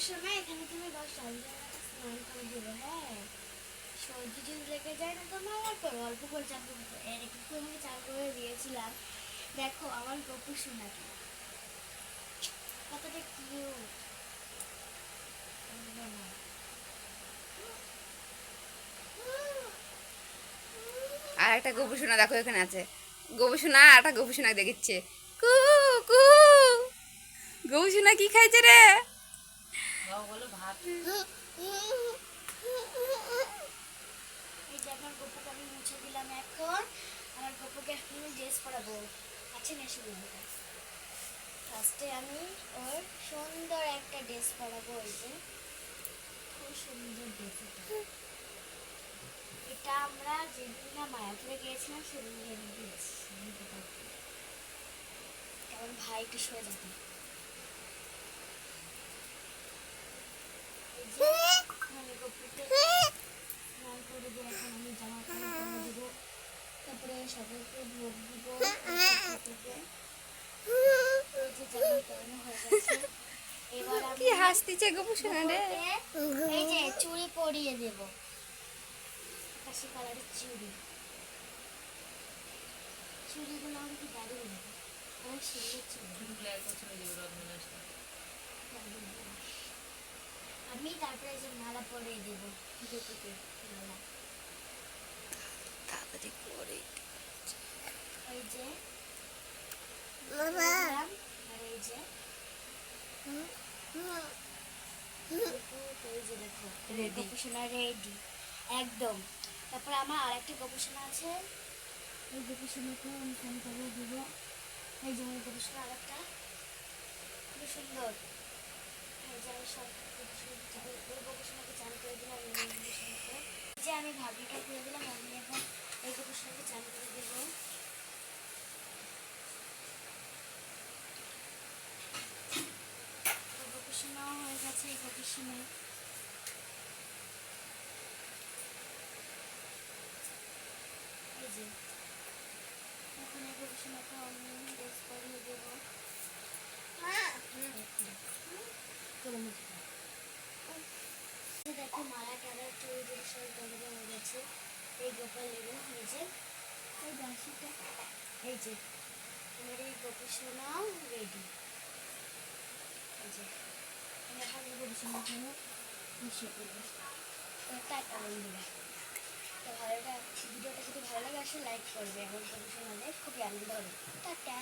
সময় এখানে তুমি স্নান করে দিবে। হ্যাঁ, সর্দি যদি লেগে যায় না তোমার, আর করে অল্প করে চান করতে। একটু আমি চান করে দিয়েছিলাম। দেখো আমার গপু শোনাটা কতটা কিউট। আর একটা গবেষণা দেখো এখানে আছে। গবেষণা আর একটা গবেষণা দেখিচ্ছে। কু কু গবেষণা কি খাইছে রে? এই যে আমার গপুকে আমি মুছে দিলাম। এখন আমার গপুকে এখন ড্রেস পরাবো। আছে না শুরু হবে। ফার্স্টে আমি ওর সুন্দর একটা ড্রেস পরাবো। এই যে খুব সুন্দর ড্রেস। এটা আমরা যেদিন না মায়াপুরে গিয়েছিলাম সেদিন এনে দিয়েছি। কারণ ভাই একটু সরে যাবে। এই যে আমি গপুকে স্নান করে দিয়ে এখন আমি জামা কাপড় পরে দেবো। তারপরে সকলকে ভোগ দিব। এই যে জামা পরানো হয়ে গেছে। এবার কি আমি হাসতিছে গবেষণা রে? এই যে চুড়ি পরিয়ে দেব। আকাশি কালারের চুড়ি। চুড়িগুলো আমি কি দারুণ, অনেক সুন্দর চুড়ি। আমি তারপরে যে মালা পরিয়ে দেবো। গপুকে মালা। তাড়াতাড়ি করে। এই যে দিলাম। আর এই যে এই যে দেখো গবেষণা রেডি একদম। তারপর আমার আরেকটা গবেষণা আছে। এই গবেষণাকেও আমি ফোন করে দিব। এই যে আমার গবেষণা আরেকটা খুব সুন্দর। এই যে আমি সব ওই গবেষণাকে চান করে দিলাম। এই গবেষণাকে যে আমি ভাবিটা করে দিলাম। আমি এখন এই গবেষণাকে চান করে দেবো। গবেষণাও হয়ে গেছে। এই গবেষণা এই যে এখন এই গবেষণাকে আমি ড্রেস পরিয়ে দেবো। দেখো মালা টালা চুড়ি সব গরম হয়ে গেছে। এই গোপাল লেবু এই যে এই বাঁশিটা। এই যে আমার এই গবেষণাও রেডি। এই যে আমি এখন এই গবেষণার জন্য মিশিয়ে করবো। টাটা বন্ধুরা। তো ভিডিওটা যদি ভালো লাগে আসলে লাইক করবে। এখন গবেষণাদের খুবই আনন্দ হবে। টাটা।